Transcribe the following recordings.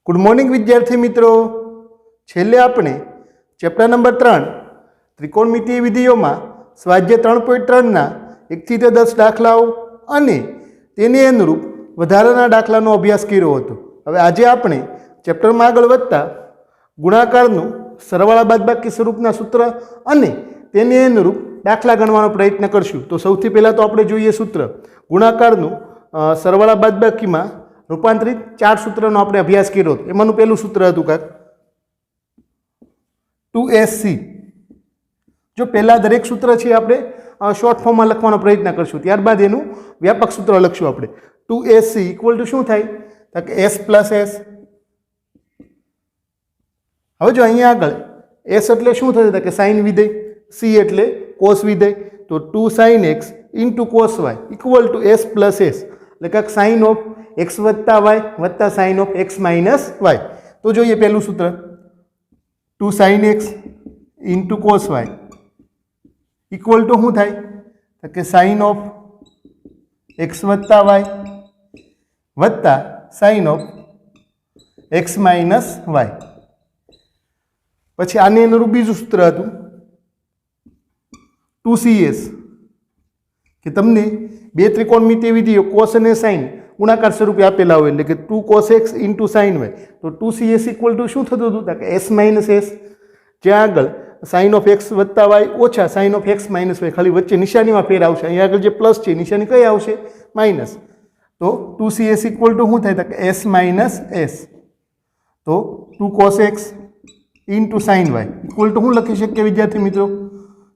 Good morning विद्यार्थी मित्रों। छेल्ले आपणे चेप्टर नंबर 3 त्रिकोणमितीय विधियों में स्वाध्याय 3.3 ना 1 થી 10 दाखलाओ अने तेनी अनुरूप वधाराना दाखलानो अभ्यास कर्यो हतो। हवे आजे आपणे चेप्टर में आगळ वधता गुणाकारनुं सरवाळा बादबाकी स्वरूपना सूत्र अने तेनी अनुरूप दाखला गणवानो प्रयत्न करशुं। तो सौथी पहेला तो आपणे जोईए सूत्र गुणाकारनुं सरवाळा बादबाकी में रूपांतरित 4 सूत्रों आपणे अभ्यास कर्यो हतो। एमानुं पहेलुं सूत्र हतुं काक 2SC। जो पहला दरेक सूत्र छे आपणे शॉर्ट फॉर्म में लखवानो प्रयत्न करशुं, त्यारबाद एनुं व्यापक सूत्र लखशुं आपणे। 2SC इक्वल टू शुं थाय तो कि S प्लस S। हवे जो अहींया आगळ S एटले शुं थशे तो कि साइन विधेय, C एटले cos विधेय, तो 2 sin x into cos y equal to S plus S એટલે કે sin ऑफ x वत्ता y वत्ता sin of x minus y। तो જોઈએ પહેલું સૂત્ર 2 sin x into cos y equal to શું થાય તો કે sin ऑफ x वत्ता y वत्ता sin of x minus y। પછી આને અનુરૂપ બીજું સૂત્ર હતું 2CS કે તમને બે ત્રિકોણમિતીય વિધિઓ cos અને sin गुणाकार स्वरूपे आपेला हो, એટલે કે 2 cos x into sin y। तो 2CS इक्वल टू શું થતું હતું કે s માઇનસ s, જ્યાં આગળ sin ऑफ x વત્તા y ઓછા sin of x minus y, ખાલી વચ્ચે નિશાનીમાં ફેર આવશે। અહીંયા આગળ જે પ્લસ છે નિશાની કઈ આવશે માઇનસ। તો 2CS ઇક્વલ ટુ શું થાય તો કે s માઇનસ s। તો 2 cos x into sin y equal to શું લખી શકીએ વિદ્યાર્થી મિત્રો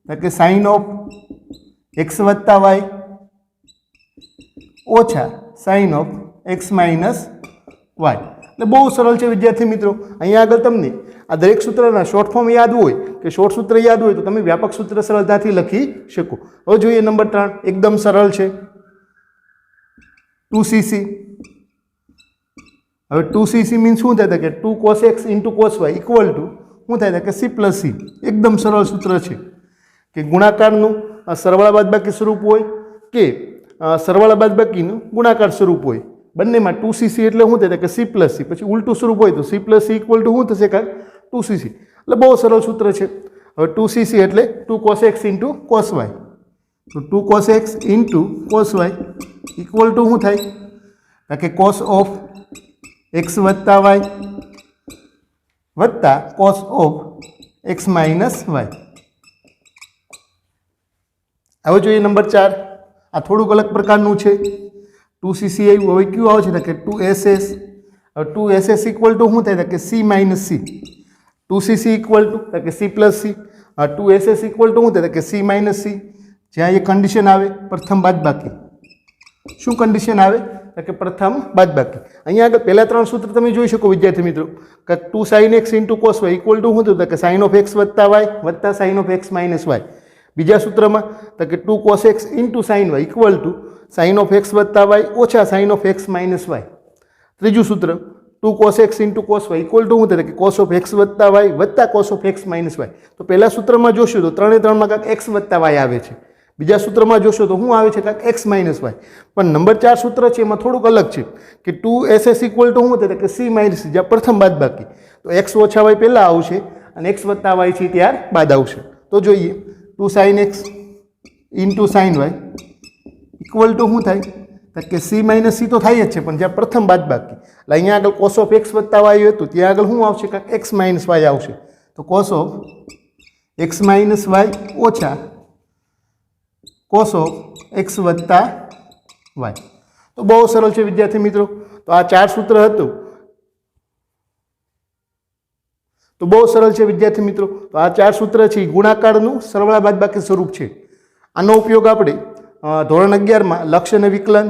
તો કે sin ऑफ x વત્તા y ઓછા sin of x minus y। એટલે બહુ સરળ છે વિદ્યાર્થી મિત્રો। અહીંયા આગળ તમને આ દરેક સૂત્રના શોર્ટ ફોર્મ યાદ હોય કે શોર્ટ સૂત્ર યાદ હોય તો તમે વ્યાપક સૂત્ર સરળતાથી લખી શકો। હવે જોઈએ નંબર 3, એકદમ સરળ છે 2cc। હવે 2cc મીન્સ શું થાય કે 2 cos x into cos y equal to શું થાય કે c પ્લસ c। એકદમ સરળ સૂત્ર છે કે ગુણાકારનું સરવાળા બાદબાકી સ્વરૂપ હોય કે સરવાળા બાદબાકીનું ગુણાકાર સ્વરૂપ હોય, બંનેમાં 2cc એટલે શું થાય કે c પ્લસ c। પછી ઉલટું સ્વરૂપ હોય તો c plus c equal to શું થશે કાંક 2cc। એટલે બહુ સરળ સૂત્ર છે। હવે 2cc એટલે 2 cos x into cos y। તો 2 cos x into cos y equal to શું થાય કે cos ऑफ x वत्ता y वत्ता cos of x minus y। હવે જોઈએ નંબર 4। आ थोड़ुंक अलग प्रकारनुं छे 2cc आव्युं। हवे क्युं आवे छे तो कि 2ss। हवे 2ss इक्वल टू शुं थाय तो c minus c। 2cc equal to तो कि c plus c। 2ss equal to शुं थाय तो c माइनस c। ज्यां ये कंडीशन आवे प्रथम बादबाकी, शुं कंडीशन आवे तो कि प्रथम बादबाकी। अहींया आगळ पहेला 3 सूत्र तमे जोई शको विद्यार्थी मित्रों कि 2 sin x into cos y equal to शुं थयुं तो कि sin ऑफ x वत्ता y वत्ता sin of x minus y। बीजा सूत्र में तो कि 2 cos x into sin y equal to sin of x वत्ता y ओछा sin of x minus y। त्रीजू सूत्र 2 cos x into cos y equal to શું થાય કે cos ऑफ x वत्ता y वत्ता cos of x minus y। तो पहला सूत्र में जोशो तो 3 में कांक x वत्ता y आवे छे, बीजा सूत्र में जोशो तो શું આવે છે કાંક x माइनस y। पण नंबर 4 सूत्र છે એમાં થોડુંક અલગ છે કે 2ss इक्वल टू શું થાય કે c माइनस c, જ્યાં પ્રથમ બાદબાકી તો x ઓછા y પહેલા આવશે અને x વત્તા y છે ત્યાર બાદ આવશે। તો જોઈએ 2 sin x into sin y equal to શું થાય તો કે c માઇનસ c તો થાય જ છે, પણ જ્યાં પ્રથમ બાદબાકી એટલે અહીંયા આગળ cos ऑफ x વત્તા y હતું ત્યાં આગળ શું આવશે કાંક x માઇનસ y આવશે। તો cos of x minus y ઓછા cos ऑफ x વત્તા y। તો બહુ સરળ છે વિદ્યાર્થી મિત્રો। તો આ 4 સૂત્ર હતું। तो बहुत सरल है विद्यार्थी मित्रों। तो आ 4 सूत्र है गुणाकारनु सरवाळा बादबाकी स्वरूप है। आनो उपयोग आपणे धोरण 11 में लक्ष्य ने विकलन,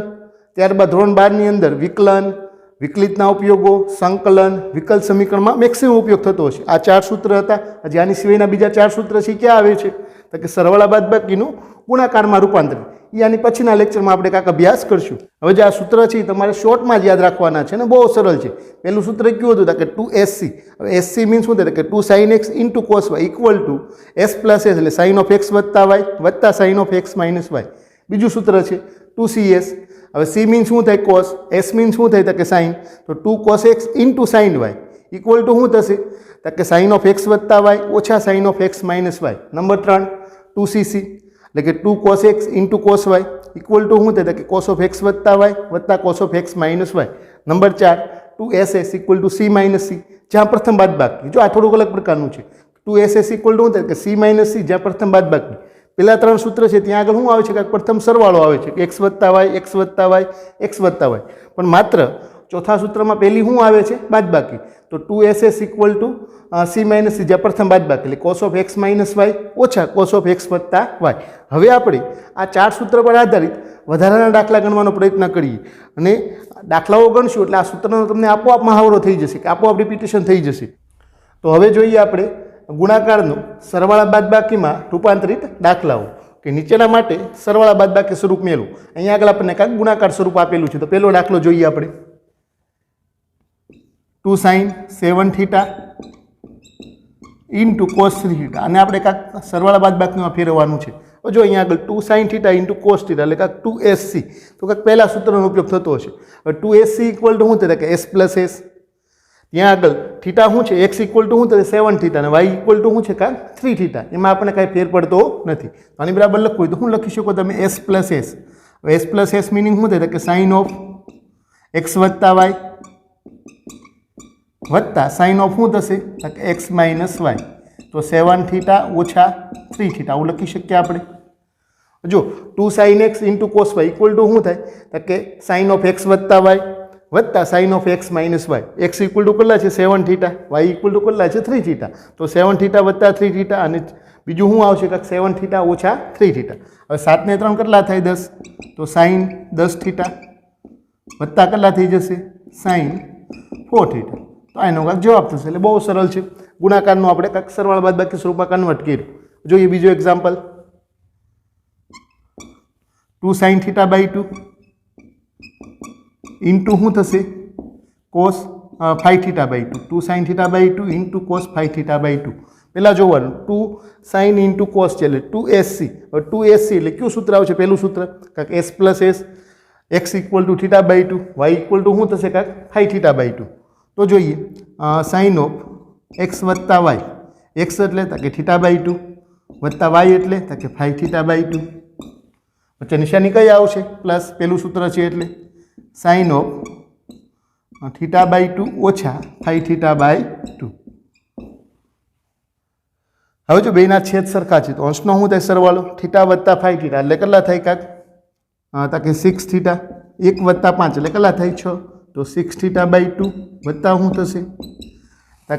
त्यारबाद धोरण 12 नी अंदर विकलन, विकलितना उपयोगों, संकलन, विकल समीकरण में मैक्सिमम उपयोग थतो हशे। आ 4 सूत्र हता। हजी आनी सिवायना बीजा 4 सूत्र छे क्या आवे छे तो कि सरवाळा बादबाकीनु गुणाकार में रूपांतरण। એ આની પછીના લેક્ચરમાં આપણે કાંક અભ્યાસ કરશું। હવે જે આ સૂત્ર છે તમારે શોર્ટમાં જ યાદ રાખવાના છે ને, બહુ સરળ છે। પહેલું સૂત્ર કયું હતું કે 2SC। હવે SC મીન્સ શું થાય કે 2 sin x into cos y equal to s plus s એટલે sin ऑफ x वत्ता y वत्ता sin of x minus y। બીજું સૂત્ર છે 2CS। હવે સી મીન્સ શું થાય કોસ, એસ મીન્સ શું થાય તો કે સાઇન, તો 2 cos x into sine y equal to શું થશે તો કે સાઇન ઓફ એક્સ વત્તા વાય ઓછા sine of x minus y. Number 3 2cc એટલે કે 2 cos x into cos y equal to શું થાય કે કોસ ઓફ એક્સ વત્તા વાય વત્તા cos of x minus y. Number 4 2ss equal to c minus c, જ્યાં પ્રથમ બાદબાકી. જો આ થોડુંક અલગ પ્રકારનું છે. 2ss ઇક્વલ ટુ શું થાય કે સી માઇનસ સી, જ્યાં પ્રથમ બાદબાકી. પેલા 3 સૂત્ર છે ત્યાં આગળ શું આવે છે કે પ્રથમ સરવાળો આવે છે, એક્સ વત્તા વાય એક્સ વત્તા વાય એક્સ વત્તા વાય, પણ માત્ર ચોથા સૂત્રમાં પહેલી શું આવે છે બાદબાકી. તો 2ss equal to c minus c, જ્યાં પ્રથમ બાદબાકી એટલે cos of x minus y ઓછા કોસ ઓફ એક્સ વત્તા વાય. હવે આપણે આ 4 સૂત્ર પર આધારિત વધારાના દાખલા ગણવાનો પ્રયત્ન કરીએ અને દાખલાઓ ગણશું એટલે આ સૂત્રનો તમને આપોઆપ મહાવરો થઈ જશે કે આપોઆપ રિપીટેશન થઈ જશે. તો હવે જોઈએ આપણે ગુણાકારનો સરવાળા બાદબાકીમાં રૂપાંતરિત દાખલાઓ કે નીચેના માટે સરવાળા બાદબાકી સ્વરૂપ મેળવો. અહીંયા આગળ આપણને કાંઈક ગુણાકાર સ્વરૂપ આપેલું છે. તો પહેલો દાખલો જોઈએ આપણે 2 sin 7 theta into cos 3 theta, અને આપણે કાંઈક સરવાળા બાદબાકીમાં ફેરવવાનું છે. જો અહીંયા આગળ 2 sin theta into cos theta એટલે કાંઈક 2sc, તો કાંઈક પહેલા સૂત્રનો ઉપયોગ થતો હશે. હવે 2sc ઇક્વલ ટુ શું થાય કે s પ્લસ s, ત્યાં આગળ થીટા શું છે એક્સ ઇક્વલ ટુ શું થશે 7 થીટા અને વાય ઇક્વલ ટુ શું છે કાં 3 થીટા, એમાં આપણને કાંઈ ફેર પડતો નથી. આની બરાબર લખવું હોય તો શું લખી શકો તમે s પ્લસ s. હવે s પ્લસ s મિનિંગ શું થાય કે સાઇન ઓફ એક્સ વત્તા વાય વત્તા સાઇન ઓફ શું થશે કે એક્સ માઇનસ વાય, તો 7 થીટા ઓછા 3 થીટા આવું લખી શકીએ આપણે. જો 2 sin x into cos y equal to શું થાય કે સાઇન ઓફ એક્સ વત્તા વાય વત્તા sine of x minus y. X equal to કેટલા છે 7 થીટા, વાય ઇક્વલ ટુ કેટલા છે 3 થીટા, તો 7 થીટા વત્તા 3 થીટા અને બીજું શું આવશે કે 7 થીટા ઓછા 3 થીટા. હવે 7 ને 3 કેટલા થાય 10, તો સાઇન 10 થીટા વત્તા કેટલા થઈ જશે સાઇન 4 થીટા. તો એનો કાંઈક જવાબ થશે. એટલે બહુ સરળ છે. ગુણાકારનું આપણે કાંઈક સરવાળા બાદબાકી સ્વરૂપમાં કન્વર્ટ કર્યું. જોઈએ બીજો example 2 sin theta by 2 into શું થશે cos 5 theta by 2. 2 sin theta by 2 into cos 5 theta by 2. પહેલાં જોવાનું 2 sin ઇન્ટુ કોસ છે એટલે 2sc. હવે 2sc એટલે કયું સૂત્ર આવશે પહેલું સૂત્ર કાંક s plus s, x equal to theta by 2, y equal to શું થશે કાંક 5 થીટા બાય 2. તો જોઈએ સાઇન ઓફ એક્સ વત્તા વાય, એક્સ એટલે કે થીટા બાય 2 વત્તા વાય એટલે કે 5 થીટા બાય 2. વચ્ચે નિશાની કઈ આવશે પ્લસ, પહેલું સૂત્ર છે એટલે સાઇન ઓફ થીટા બાય 2 ઓછા 5 થીટા બાય 2. હવે જો બેના છેદ સરખા છે તો અંશનો શું થાય સરવાળો થીટા વત્તા 5 થીટા એટલે કેટલા થાય કાંક કે 6 થીટા, 1 વત્તા 5 એટલે કેટલા થાય 6, તો 6 થીટા બાય 2 વત્તા શું થશે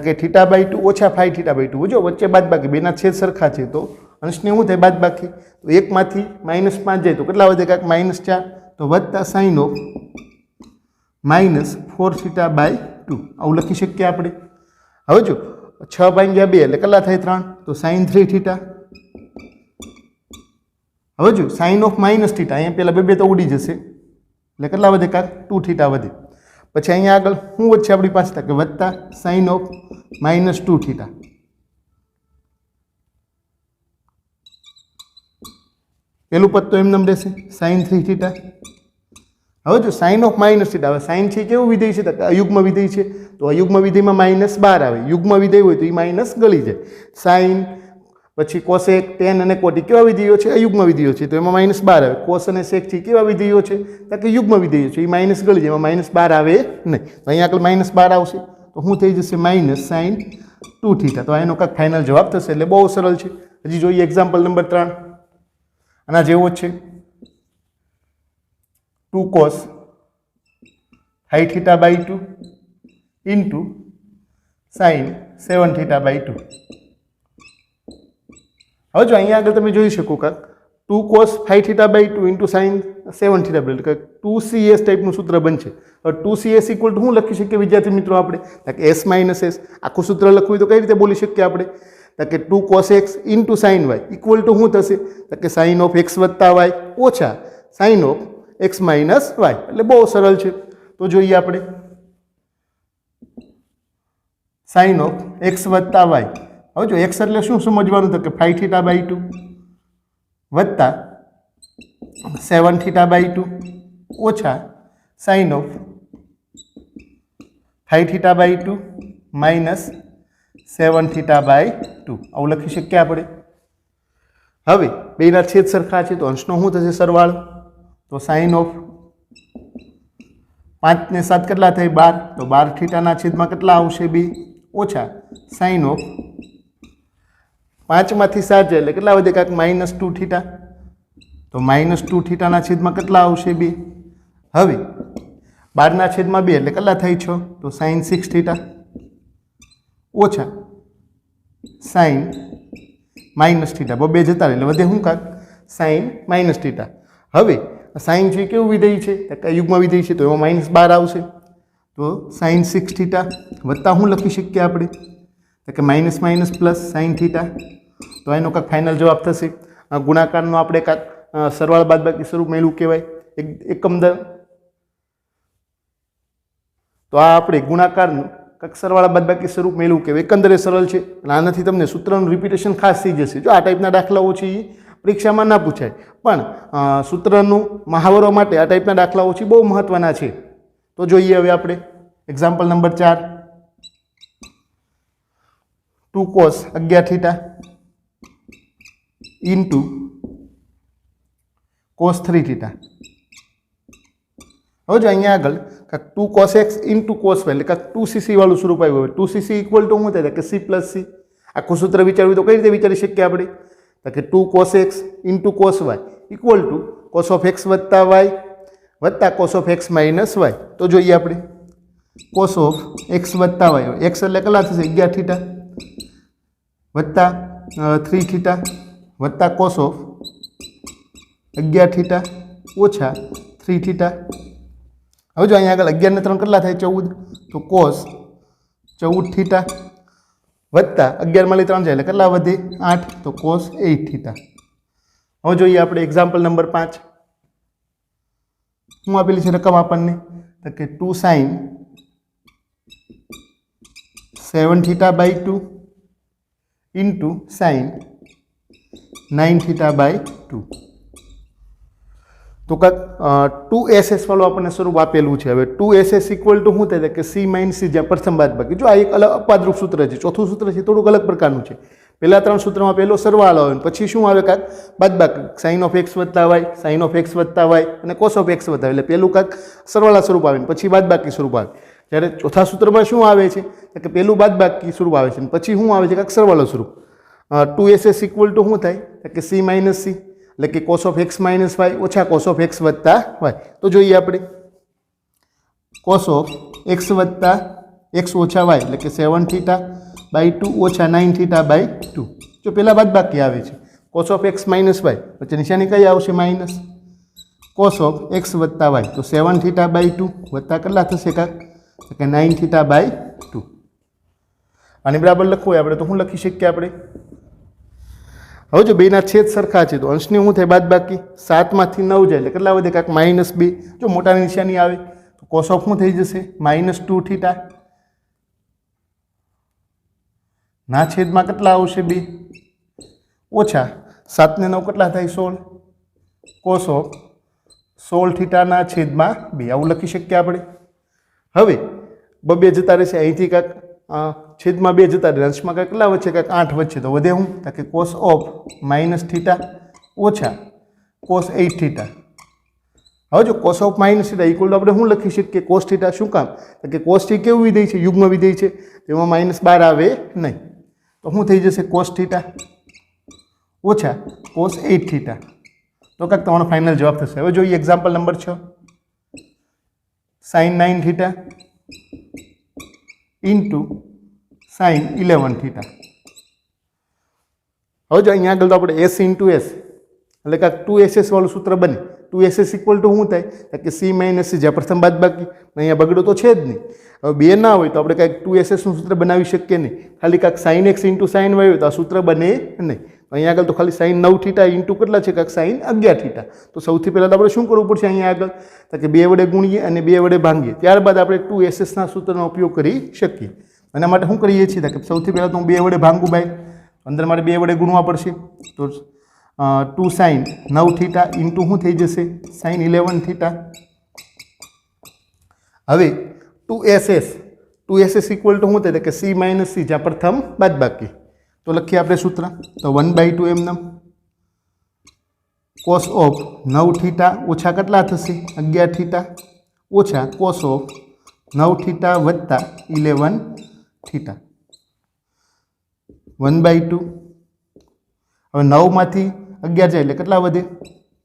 કે થીટા બાય 2 ઓછા 5 થીટા બાય 2. જો વચ્ચે બાદબાકી, બેના છેદ સરખા છે તો અંશને શું થાય બાદબાકી, તો 1 માંથી -5 જાય તો કેટલા વધે કાંક -4, તો વત્તા સાઇન ઓફ -4 થીટા બાય 2 આવું લખી શકીએ આપણે. હવે જો 6 ભાગ્યા 2 એટલે કેટલા થાય 3, તો સાઇન 3 થીટા. હવે જો સાઇન ઓફ માઇનસ થીટા, અહીંયા પહેલાં બે તો ઉડી જશે એટલે કેટલા વધે કાંક 2 થીટા વધે. પછી અહીંયા આગળ શું વધશે આપણી પાસે કે વત્તા સાઇન ઓફ -2 થીટા. પેલું પદ તો એમને રહેશે સાઇન 3 થીટા. હવે જો સાઇન ઓફ માઇનસ થીટા, હવે સાઇન છે કેવું વિધેય છે તો અયુગ્મ વિધેય છે, તો અયુગ્મ વિધેયમાં -12 આવે, યુગ્મ વિધેય હોય તો એ માઇનસ ગળી જાય. સાઇન પછી કોસેક ટેન અને કોટી કેવા વિધેયો છે અયુગ્મ વિધેયો છે, તો એમાં -12 આવે. કોસ અને સેક છે કેવા વિધેયો છે તો કે યુગ્મ વિધેયો છે, એ માઇનસ ગળી જાય, એમાં -12 આવે નહીં. તો અહીંયા આગળ -12 આવશે તો શું થઈ જશે -sin 2 થીટા. તો એનો કાંઈક ફાઇનલ જવાબ થશે. એટલે બહુ સરળ છે. હજી જોઈએ એક્ઝામ્પલ નંબર 3, આના જેવો જ છે 2 cos 5 theta by 2 into sine 7 theta by 2. હવે જો અહીંયા આગળ તમે જોઈ શકો કાંક 2 cos 5 theta by 2 into sine 7 theta by 2 2cs ટાઈપનું સૂત્ર બનશે. હવે 2cs ઇક્વલ ટુ શું લખી શકીએ વિદ્યાર્થી મિત્રો આપણે કે s માઇનસ s. આખું સૂત્ર લખવું હોય તો કઈ રીતે બોલી શકીએ આપણે કે 2 cos x into sine y equal to શું થશે કે સાઇન ઓફ એક્સ વત્તા વાય ઓછા sine of x minus y. એટલે બહુ સરળ છે. તો જોઈએ આપણે સાઇન ઓફ એક્સ વત્તા વાય. હવે જો એક્સ એટલે શું સમજવાનું તો કે 5 થીટા બાય 2 વત્તા 7 થીટા બાય 2 ઓછા sine of 5 theta by 2 minus 7 theta by 2 આવું લખી શકીએ આપણે. હવે બેના છેદ સરખા છે તો અંશનો શું થશે સરવાળો? તો સાઇન ઓફ 5 ને 7 કેટલા થાય? 12. તો 12 થીટાના છેદમાં કેટલા આવશે? 2 ઓછા સાઇન ઓફ 5 માંથી 7 જાય એટલે કેટલા વધે? કાંક -2 થીટા. તો -2 થીટાના છેદમાં કેટલા આવશે? 2. હવે 12 ના છેદમાં 2 એટલે કેટલા થાય? 6. તો સાઇન 6 થીટા ઓછા સાઇન માઇનસ થીટા. બે જતા રહે એટલે વધે શું? કાંક સાઇન માઇનસ થીટા. હવે સાઇન છે કેવું વિધેય છે? યુગ્મ વિધેય છે તો એમાં -12 આવશે. તો સાઇન 6 થીટા વત્તા શું લખી શકીએ આપણે? તો કે minus minus plus sine theta. તો એનો કાંક ફાઇનલ જવાબ થશે. ગુણાકારનો આપણે કાંક સરવાળા બાદબાકી સ્વરૂપ મેળવું કહેવાય એકમ દર. તો આ આપણે ગુણાકારનું કાંક સરવાળા બાદબાકી સ્વરૂપ મેળવું કહેવાય. એકંદરે સરળ છે. આનાથી તમને સૂત્રનું રિપીટેશન ખાસ થઈ જશે. જો આ ટાઈપના દાખલાઓ છે એ પરીક્ષામાં ના પૂછાય, પણ સૂત્રનું મહાવરો માટે આ ટાઈપના દાખલાઓ છે બહુ મહત્વના છે. તો જોઈએ હવે આપણે example number 4. 2 cos 11 theta into cos 3 theta. હવે જો અહીંયા આગળ કાંક 2 cos x into cos y એટલે કાંક 2cc વાળું સ્વરૂપ આવ્યું. હવે 2cc ઇક્વલ ટુ શું થાય? કે c પ્લસ c. આખું સૂત્ર વિચારવું તો કઈ રીતે વિચારી શકીએ આપણે? તો કે 2 cos x into cos y equal to cos of x વત્તા y વત્તા cos of x minus y. તો જોઈએ આપણે cos of x વત્તા y. x એટલે કેટલા થશે? 11 થીટા વત્તા 3 થીટા વત્તા cos of 11 થીટા ઓછા 3 થીટા. હવે જો અહીંયા આગળ 11 ને 3 કેટલા થાય? 14. તો cos 14 થીટા વત્તા 11 માંથી 3 જાય એટલે કેટલા વધે? 8. તો cos 8 થીટા. હવે જોઈએ આપણે એક્ઝામ્પલ નંબર 5. શું આપેલી છે રકમ આપણને? તો કે 2 sin 7 theta by 2 into sin 9 theta by 2. તો કાંક 2ss વાળું આપણને સ્વરૂપ આપેલું છે. હવે 2ss ઇક્વલ ટુ શું થાય? કે c માઇનસ c જ્યાં પ્રથમ બાદબાકી. જો આ એક અલગ અપવાદરૂપ સૂત્ર છે. ચોથું સૂત્ર છે થોડુંક અલગ પ્રકારનું છે. પહેલા 3 સૂત્રમાં પહેલો સરવાળો આવે પછી શું આવે? કાંક બાદબાકી. સાઇન ઓફ x વત્તા y, સાઇન ઓફ x વત્તા y અને cos ઓફ x વત્તા y. એટલે પહેલું કાંક સરવાળા સ્વરૂપ આવે પછી બાદબાકી સ્વરૂપ આવે. જ્યારે ચોથા સૂત્રમાં શું આવે છે? કે પહેલું બાદબાકી સ્વરૂપ આવે છે પછી શું આવે છે? કાંક સરવાળો સ્વરૂપ. 2ss ઇક્વલ ટુ શું થાય? કે c માઇનસ c એટલે કે cos of x minus y ઓછા cos of x વત્તા y. તો જોઈએ આપણે cos of x વત્તા x ઓછા y એટલે કે 7 થીટા બાય 2 ઓછા 9 થીટા બાય 2. જો પહેલાં બાદબાકી આવે છે cos of x minus y વચ્ચે નિશાની કઈ આવશે? માઇનસ. cos of x વત્તા y તો 7 થીટા બાય 2 વત્તા કેટલા થશે? કાંક કે 9 થીટા બાય 2. આને બરાબર લખવું હોય આપણે તો શું લખી શકીએ આપણે? હવે જો બેના છેદ સરખા છે તો અંશની શું થાય? બાદબાકી. 7 માંથી 9 જાય એટલે કેટલા વધે? કાંક -2. જો મોટાની નિશાની આવે તો cos of શું થઈ જશે? -2 થીટા ના છેદમાં કેટલા આવશે? 2 ઓછા 7 ને 9 કેટલા થાય? 16. cos of 16 થીટાના છેદમાં 2 આવું લખી શકીએ આપણે. હવે બે જતા રહેશે અહીંથી કાંક છેદમાં 2 જતા રહે અંશમાં કાંક કેટલા વચ્ચે? કાંક 8 વચ્ચે. તો વધે શું? કે cos of માઇનસ થીટા ઓછા cos 8 થીટા. હવે જો cos of minus theta equal to આપણે શું લખી શકીએ? cos theta. શું કામ? કે cos t કેવું વિધેય છે? યુગ્મ વિધેય છે. તેમાં -12 આવે નહીં. તો શું થઈ જશે? cos થીટા ઓછા cos 8 થીટા. તો કાંક તમારો ફાઇનલ જવાબ થશે. હવે જોઈએ example number 6. sin 9 theta into sin 11 theta. હવે જો અહીંયા આગળ તો આપણે s ઇન્ટુ s એટલે કાંક 2ss વાળું સૂત્ર બને. 2ss ઇક્વલ ટુ શું થાય? કે c માઇનસ c જ્યાં પ્રથમ બાદબાકી. અહીંયા બગડો તો છે જ નહીં. હવે 2 ના હોય તો આપણે કાંઈક 2ss નું સૂત્ર બનાવી શકીએ નહીં. ખાલી કાંક sin x into sin y હોય તો આ સૂત્ર બને નહીં. અહીંયા આગળ તો ખાલી sin 9 થીટા ઇન્ટુ કેટલા છે? કાંક sin 11 થીટા. તો સૌથી પહેલાં તો આપણે શું કરવું પડશે? અહીંયા આગળ કે 2 વડે ગુણીએ અને 2 વડે ભાંગીએ. ત્યારબાદ આપણે 2ss ના સૂત્રનો ઉપયોગ કરી શકીએ. એના માટે શું કરીએ છીએ? કે સૌથી પહેલાં તો હું 2 વડે ભાંગું બાય. અંદર મારે 2 વડે ગુણવા પડશે. તો 2 sin 9 થીટા ઇન્ટુ શું થઈ જશે? sin 11 થીટા હવે 2SS ઇક્વલ ટુ શું થાય કે C માઇનસ C, જ્યાં પ્રથમ બાદબાકી. તો લખીએ આપણે સૂત્ર. તો 1/2 એમનેમ કોસ ઓફ 9 થીટા ઓછા કેટલા થશે 11 થીટા ઓછા કોસ ઓફ 9 થીટા વત્તા 11 થીટા 1/2. હવે 9 માંથી 11 જાય એટલે કેટલા વધે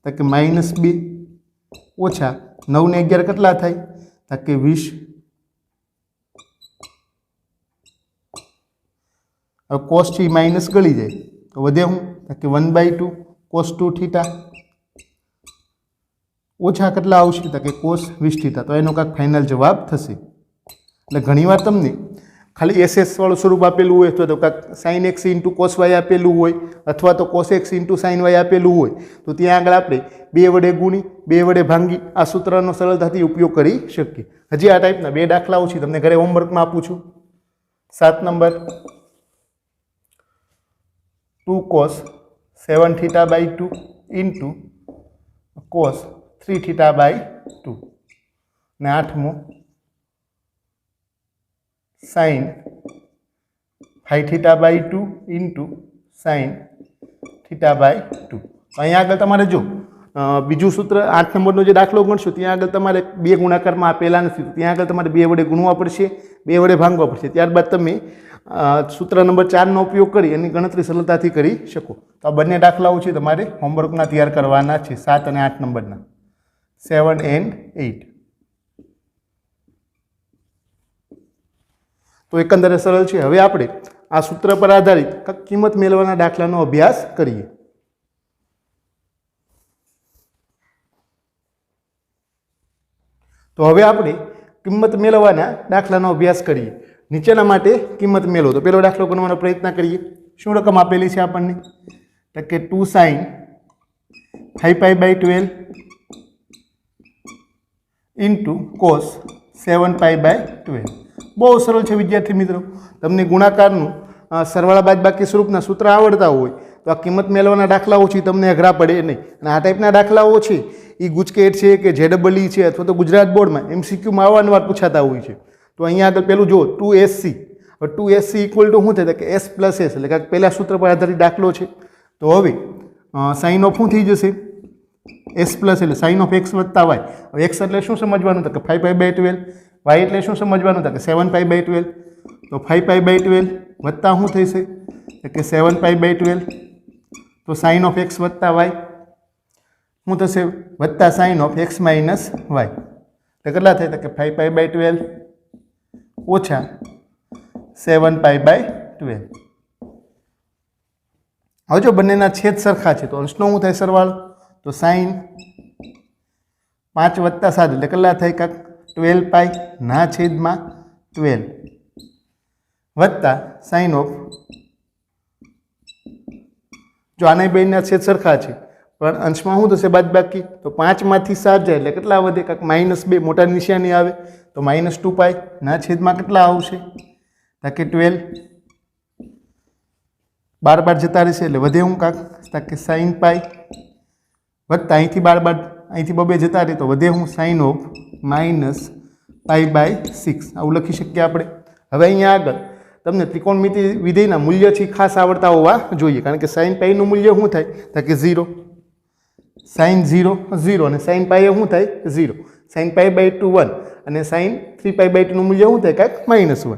તો કે -2 ઓછા 9 ને 11 કેટલા થાય તો કે 20. હવે કોસ થી માઇનસ ગળી જાય તો વધે શું તો કે 1/2 કોસ 2 થીટા ઓછા કેટલા આવશે તો કે કોસ 20 થીટા. તો એનો કાંઈક ફાઇનલ જવાબ થશે. એટલે ઘણીવાર તમને ખાલી SS વાળું સ્વરૂપ આપેલું હોય અથવા તો કાંઈક sin x into cos y આપેલું હોય અથવા તો cos x into sin y આપેલું હોય તો ત્યાં આગળ આપણે 2 વડે ગુણી 2 વડે ભાંગી આ સૂત્રનો સરળતાથી ઉપયોગ કરી શકીએ. હજી આ ટાઈપના 2 દાખલાઓ છે, તમને ઘરે હોમવર્કમાં આપું છું. 7 number 2 cos 7 theta by 2 into cos 3 theta by 2 ને 8મો sin 5 theta by 2 into sin theta by 2. અહીંયા આગળ તમારે જો બીજું સૂત્ર 8 નંબરનો જે દાખલો ગણશો ત્યાં આગળ તમારે 2 ગુણાકારમાં આપેલા નથી, ત્યાં આગળ તમારે 2 વડે ગુણવા પડશે, 2 વડે ભાંગવા પડશે. ત્યારબાદ તમે સૂત્ર નંબર 4નો ઉપયોગ કરી એની ગણતરી સરળતાથી કરી શકો. તો આ બંને દાખલાઓ છે તમારે હોમવર્કના તૈયાર કરવાના છે, 7 અને 8 નંબરના, 7 and 8. તો એકંદરે સરળ છે. હવે આપણે આ સૂત્ર પર આધારિત કિંમત મેળવવાના દાખલાનો અભ્યાસ કરીએ. તો હવે આપણે કિંમત મેળવવાના દાખલાનો અભ્યાસ કરીએ. નીચેના માટે કિંમત મેળવો. તો પહેલો દાખલો ગણવાનો પ્રયત્ન કરીએ. શું રકમ આપેલી છે આપણને તો કે 2 sin 5π/12 ઇન્ટુ cos 7π/12. બહુ સરળ છે વિદ્યાર્થી મિત્રો. તમને ગુણાકારનું સરવાળા બાદબાકી સ્વરૂપના સૂત્ર આવડતા હોય તો આ કિંમત મેળવવાના દાખલાઓ છે તમને અઘરા પડે નહીં. અને આ ટાઈપના દાખલાઓ છે એ ગુજકેટ છે કે JEE છે અથવા તો ગુજરાત બોર્ડમાં MCQમાં અવારનવાર પૂછાતા હોય છે. તો અહીંયા આગળ પેલું જુઓ 2SC. હવે 2SC ઇક્વલ ટુ શું થાય કે S પ્લસ S, એટલે કે પહેલા સૂત્ર પર આધારિત દાખલો છે. તો હવે સાઇન ઓફ શું થઈ જશે S પ્લસ એટલે સાઇન ઓફ x વત્તા y. હવે x એટલે શું સમજવાનું તો કે 5π/12, y એટલે શું સમજવાનું તો કે 7π/12. તો 5π/12 વત્તા શું થશે કે 7π/12. તો સાઇન ઓફ x વત્તા y શું થશે વત્તા sine of x minus y. તો કેટલા થાય તો કે 5π/12 ઓછા 7π/12. હવે જો બંનેના છેદ સરખા છે તો અંશનો શું થાય સરવાળો તો સાઇન 5 વત્તા 7 એટલે કેટલા થાય કાંક 12π ના છેદમાં 12 વત્તા સાઇન ઓફ, જો આના બેના છેદ સરખા છે પણ અંશમાં શું થશે બાદબાકી, તો 5 માંથી 7 જાય એટલે કેટલા વધે કાંક -2 મોટા નિશાની આવે તો -2π ના છેદમાં કેટલા આવશે તો કે 12. 12 જતા રહેશે એટલે વધે હું કાંક કે sin π વત્તા અહીંથી 12 અહીંથી 2 જતા રહે તો વધે હું સાઇન ઓફ -π/6. આવું લખી શકીએ આપણે. હવે અહીંયા આગળ તમને ત્રિકોણમિતિ વિધેયના મૂલ્ય છે ખાસ આવડતા હોવા જોઈએ, કારણ કે sin π નું મૂલ્ય શું થાય તો કે 0, sin 0 0 અને sin π શું થાય 0, sin π/2 1 અને sin 3π/2 નું મૂલ્ય શું થાય કાંઈક -1.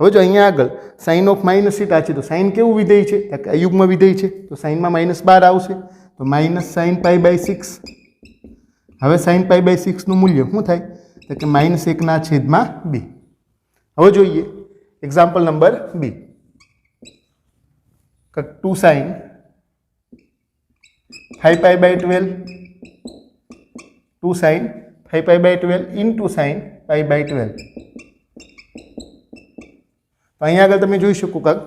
હવે જો અહીંયા આગળ સાઇન ઓફ -θ છે તો સાઇન કેવું વિધેય છે તો કે અયુગ્મ વિધેય છે, તો સાઇનમાં -12 આવશે તો -sin π/6. હવે sin π/6 નું મૂલ્ય શું થાય તો કે -1/2. હવે જોઈએ example number 2. 2 sin 5π/12 2 sin 5π/12 into sin π/12. તો અહીંયા આગળ તમે જોઈ શકો કાંક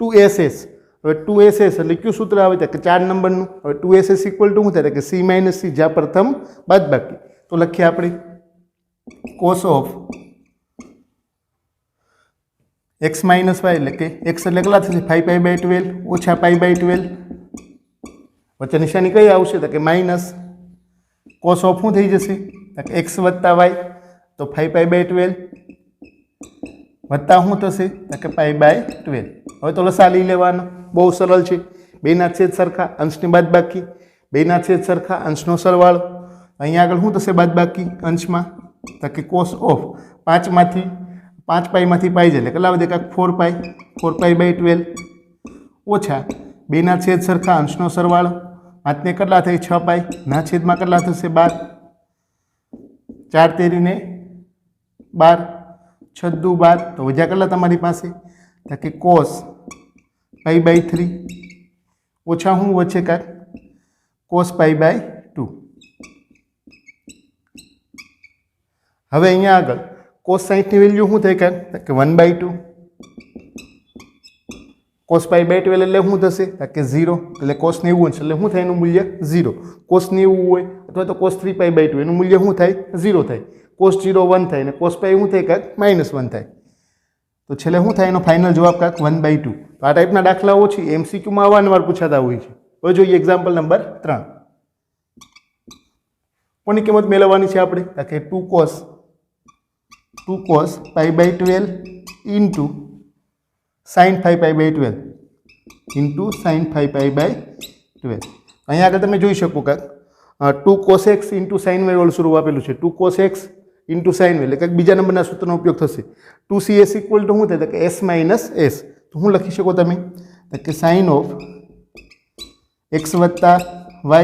2SS. હવે 2SS એટલે કયું સૂત્ર આવે કે 4 નંબરનું. હવે 2SS ઇક્વલ ટુ શું થાય કે C માઇનસ C, જ્યાં પ્રથમ બાદબાકી. તો લખીએ આપણે cos of x minus y એટલે કે x એટલે કેટલા થશે 5π/12 ઓછા π/12. વચ્ચે નિશાની કઈ આવશે તો કે માઇનસ. cos ઓફ શું થઈ જશે તો કે x વત્તા y. તો 5/12 વત્તા શું થશે તો કે π/12. હવે તો લસા લઈ લેવાનો, બહુ સરળ છે. બેના છેદ સરખા, અંશની બાદબાકી, બેના છેદ સરખા, અંશનો સરવાળો. અહીંયા આગળ શું થશે બાદબાકી અંશમાં તો કે cos ઓફ 5 માંથી 5π માંથી પાઈ જાય એટલે કેટલા વધે કાંક 4π/12 ઓછા બેના છેદ સરખા, અંશનો સરવાળો, 5 ને કેટલા થઈ 6π, ના છેદમાં કેટલા થશે 12, 4 તેરીને 12, 6 દુ 12, તો વધ્યા કેટલા તમારી પાસે તો કે cos π/3 ઓછા શું વચ્ચે કાંક cos π/2. હવે અહીંયા આગળ cos 60 ની વેલ્યુ શું થાય કાંક કે 1/2. cos π/12 એટલે શું થશે કે 0, એટલે cos 90 એટલે શું થાય એનું મૂલ્ય 0. cos 90 હોય અથવા તો cos 3π/2 એનું મૂલ્ય શું થાય 0 થાય. cos 0 1 થાય અને cos π શું થાય કાંક -1 થાય. તો છેલ્લે શું થાય એનો ફાઇનલ જવાબ કાંક 1/2. તો આ ટાઈપના દાખલાઓ છે એમસીક્યુમાં અવારનવાર પૂછાતા હોય છે. હવે જોઈએ એક્ઝામ્પલ નંબર 3. કોની કિંમત મેળવવાની છે આપણે કે 2 cos π/12 into sin 5π/12 into sin 5π/12. અહીંયા આગળ તમે જોઈ શકો કાંક 2 cos x into sin y વાળું સ્વરૂપ આપેલું છે. 2 cos x into sin y એટલે કંઈક બીજા નંબરના સૂત્રનો ઉપયોગ થશે. 2cs ઇક્વલ ટુ શું થાય કે s માઇનસ s. તો શું લખી શકો તમે કે sin ઓફ x વત્તા y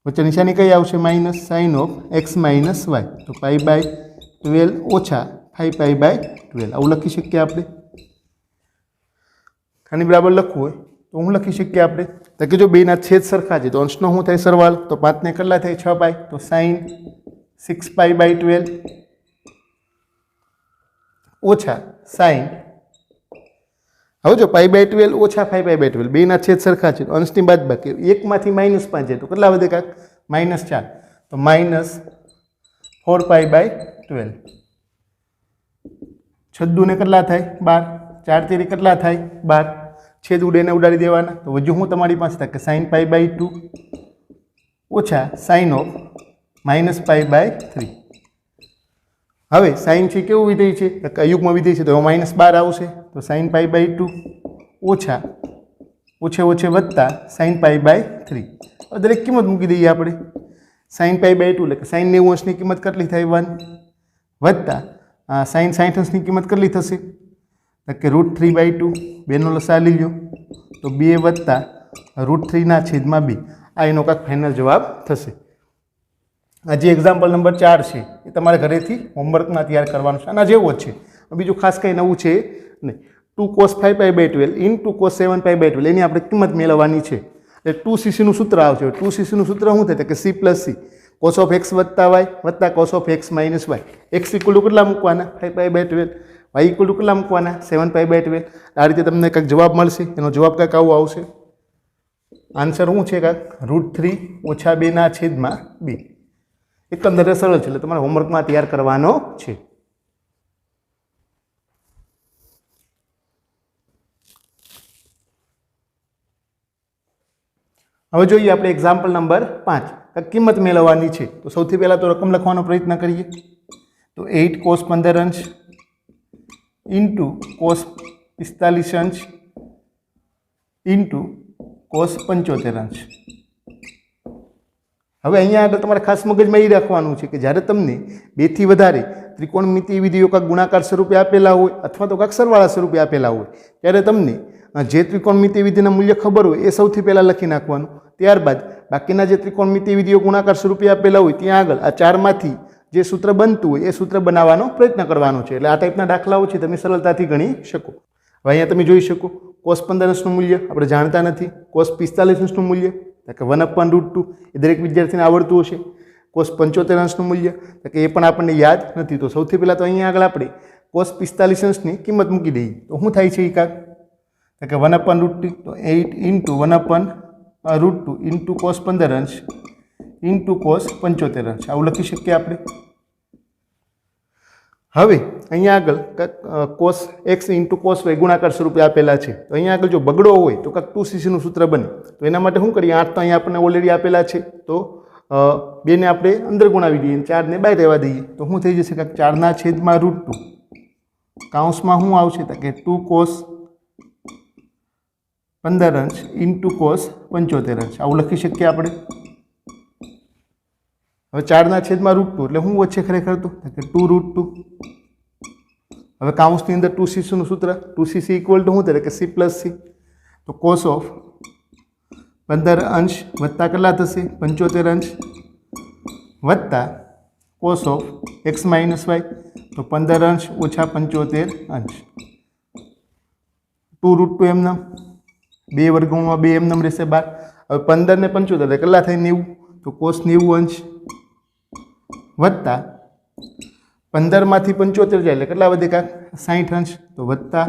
વચ્ચે નિશાની કઈ આવશે minus sin of x minus y. તો π/12 ઓછા 5π/12 આવું લખી શકીએ આપણે. આની બરાબર લખવું હોય તો હું લખી શકીએ આપણે તો કે જો બેના છેદ સરખા છે તો અંશનો શું થાય સરવાળો, તો 5 ને કેટલા થાય 6π, તો sin 6π/12 ઓછા sin. હવે જો π/12 ઓછા 5π/12 બેના છેદ સરખા છે તો અંશની બાદબાકી, એકમાંથી -5 જાય તો કેટલા વધે કાંક -4, તો -4π/12. 6 ને કેટલા થાય 12, 4 તેરી કેટલા થાય 12, છેદ ઉડેને ઉડાડી દેવાના. તો હજુ હું તમારી પાસે થાય કે sin π/2 ઓછા sin ઓફ -π/3. હવે sin છે કેવું વિધેય છે અયુગ્મ વિધેય છે તો -12 આવશે. તો sin π/2 ઓછા ઓછે વત્તા sin π/3. દરેક કિંમત મૂકી દઈએ આપણે. sin π/2 એટલે કે sin 90 અંશની કિંમત કેટલી થાય 1 વત્તા sin 60 અંશની કિંમત કેટલી થશે કે √3/2. બેનો લસા લઈ લો તો 2 વત્તા √3 ના છેદમાં 2. આ એનો કાંક ફાઇનલ જવાબ થશે. આ જે એક્ઝામ્પલ નંબર 4 છે એ તમારે ઘરેથી હોમવર્કમાં તૈયાર કરવાનું છે. આના જેવો જ છે, બીજું ખાસ કંઈ નવું છે નહીં. 2 cos 5π/12 ઇન્ટુ cos 7π/12 એની આપણે કિંમત મેળવવાની છે. એટલે 2cc નું સૂત્ર આવશે. 2cc નું સૂત્ર શું થાય કે c + c cos of x વત્તા y વત્તા cos of x minus y. x equal to કેટલા મૂકવાના 5π/12, y ઇક્વલ ટુ કેટલા મૂકવાના 7π/12. આ રીતે તમને કંઈક જવાબ મળશે. એનો જવાબ કંઈક આવો આવશે. આન્સર શું છે કાંક √3 ઓછા 2 ના છેદમાં 2. એકંદરે સરળ છે, એટલે તમારે હોમવર્કમાં તૈયાર કરવાનો છે. હવે જોઈએ આપણે એક્ઝામ્પલ નંબર 5. કિંમત મેળવવાની છે. તો સૌથી પહેલાં તો રકમ લખવાનો પ્રયત્ન કરીએ. તો 8 cos 15 અંશ ઇન્ટુ cos 45 અંશ ઇન્ટુ cos 75 અંશ. હવે અહીંયા આગળ તમારે ખાસ મગજમાં એ રાખવાનું છે કે જ્યારે તમને 2 થી વધારે ત્રિકોણમિતિય વિધિઓ કાંક ગુણાકાર સ્વરૂપે આપેલા હોય અથવા તો કાંક સરવાળા સ્વરૂપે આપેલા હોય ત્યારે તમને જે ત્રિકોણમિતિય વિધિના મૂલ્ય ખબર હોય એ સૌથી પહેલાં લખી નાખવાનું. ત્યારબાદ બાકીના જે ત્રિકોણમિતિય વિધિઓ ગુણાકાર સ્વરૂપે આપેલા હોય ત્યાં આગળ આ 4માંથી જે સૂત્ર બનતું હોય એ સૂત્ર બનાવવાનો પ્રયત્ન કરવાનો છે. એટલે આ ટાઈપના દાખલાઓ છે તમે સરળતાથી ગણી શકો. હવે અહીંયા તમે જોઈ શકો cos 15 અંશનું મૂલ્ય આપણે જાણતા નથી. cos 45 અંશનું મૂલ્ય કે 1/√2 એ દરેક વિદ્યાર્થીને આવડતું હશે. cos 75 અંશનું મૂલ્ય કે એ પણ આપણને યાદ નથી. તો સૌથી પહેલાં તો અહીંયા આગળ આપણે cos 45 અંશની કિંમત મૂકી દઈએ. તો શું થાય છે એ કાંક કે 1/√2, તો 8 ઇન્ટુ 1/√2 ઇન્ટુ cos 15 અંશ ઇન્ટુ cos 75 અંશ આવું લખી શકીએ આપણે. હવે અહીંયા આગળ cos x into cos y ગુણાકાર સ્વરૂપે આપેલા છે. તો અહીંયા આગળ જો બગડો હોય તો કાંક 2cc નું સૂત્ર બને. તો એના માટે શું કરીએ 8 તો અહીંયા આપણને ઓલરેડી આપેલા છે. તો બેને આપણે અંદર ગુણાવી દઈએ, 4 ને બહાર રહેવા દઈએ તો શું થઈ જશે? કાંઈક 4/√2 કાઉન્સમાં શું આવશે? તો કે 2 cos 15 અંશ ઇન્ટુ cos 75 અંશ, આવું લખી શકીએ આપણે. હવે 4/√2 એટલે શું વચ્ચે ખરેખર તો કે 2√2. હવે કાઉન્સની અંદર 2cc નું સૂત્ર, 2cc ઇક્વલ ટુ શું થાય કે c પ્લસ c. તો cos ઓફ 15 અંશ વત્તા કેટલા થશે? 75 અંશ વત્તા cos of x minus y, તો 15 અંશ ઓછા 75 અંશ. 2√2 એમનામ, 2 વર્ગમૂળમાં 2 એમનામ રહેશે 12. હવે 15 ને 75 એટલે કેટલા થાય? 90. તો cos 90 અંશ વત્તા 15 માંથી 75 જાય એટલે કેટલા વધે? કાંક 60 અંશ. તો વત્તા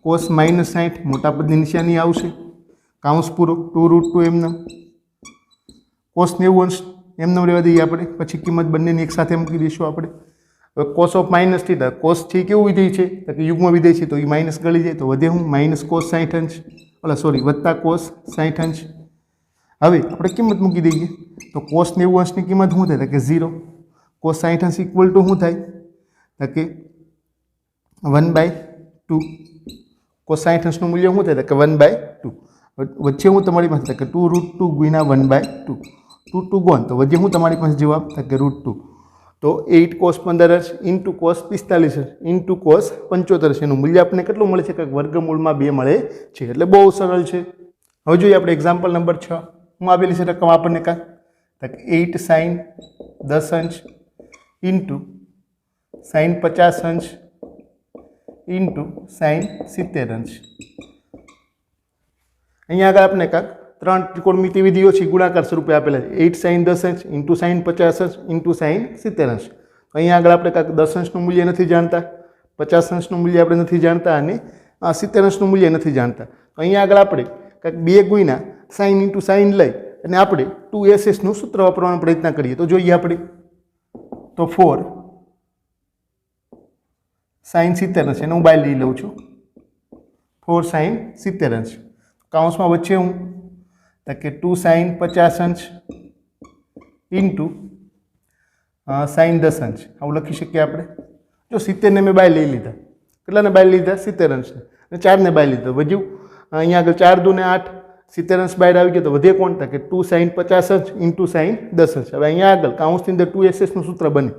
cos માઇનસ 60, મોટા પદની નિશાની આવશે, કાઉન્સ પૂરો. 2√2 એમનામ, cos 90 અંશ એમનામ રહેવા દઈએ આપણે, પછી કિંમત બંનેની એક સાથે મૂકી દઈશું આપણે. હવે cos of minus theta, cos છે કેવું વિધેય છે? તો કે યુગ્મ વિધેય છે, તો એ માઇનસ ગળી જાય તો વધે હું? માઇનસ cos 60 અંશ, વત્તા cos 60 અંશ. હવે આપણે કિંમત મૂકી દઈએ તો cos 90 અંશની કિંમત શું થાય? તો કે 0. cos 60 અંશ ઇક્વલ ટુ શું થાય? તો કે 1/2. cos 60 અંશનું મૂલ્ય શું થાય? તો કે 1/2. વચ્ચે હું તમારી પાસે કે 2√2 ગુણ્યા 1/2, 2 ગોન, તો વચ્ચે હું તમારી પાસે જવાબ થાય કે √2. તો 8 cos 15 અંશ ઇન્ટુ cos 45 અંશ ઇન્ટુ cos 75 અંશ, એનું મૂલ્ય આપણને કેટલું મળે છે? કે વર્ગમૂળમાં 2 મળે છે. એટલે બહુ સરળ છે. હવે જોઈએ આપણે એક્ઝામ્પલ નંબર 6. હું આપેલી છે રકમ આપણને કાંક 8 sin 10 અંશ ઇન્ટુ sin 50 અંશ ઇન્ટુ sin 70 અંશ. અહીંયા આગળ આપણે કાંક 3 ત્રિકોણમિતિ વિધિઓ છે, ગુણાકાર સ્વરૂપે આપેલા છે. 8 sin 10 અંશ ઇન્ટુ sin 50 અંશ ઇન્ટુ sin 70 અંશ. અહીંયા આગળ આપણે કાંક 10 અંશનું મૂલ્ય નથી જાણતા, 50 અંશનું મૂલ્ય આપણે નથી જાણતા અને 70 અંશનું મૂલ્ય નથી જાણતા. તો અહીંયા આગળ આપણે કાંક 2 ગુણ્યા sin ઇન્ટુ sin લઈ અને આપણે 2ss નું સૂત્ર વાપરવાનો પ્રયત્ન કરીએ. તો જોઈએ આપણે તો 4 sin 70 અંશ, એને હું બહાર લઈ લઉં છું. 4 sin 70 અંશ, કાઉન્સમાં વચ્ચે હું કે 2 sin 50 અંશ ઇન્ટુ sin 10 અંશ, આવું લખી શકીએ આપણે. જો 70 ને મેં બહાર લઈ લીધા, કેટલાને બહાર લીધા? 70 અંશને, અને 4 ને બહાર લીધા, વધ્યું અહીંયા આગળ 4 દુ ને 8, 70 અંશ બહાર આવી ગયો તો વધે કોણ? કે 2 sin 50 અંશ ઇન્ટુ sin 10 અંશ. હવે અહીંયા આગળ કાઉન્સની અંદર 2ss નું સૂત્ર બને.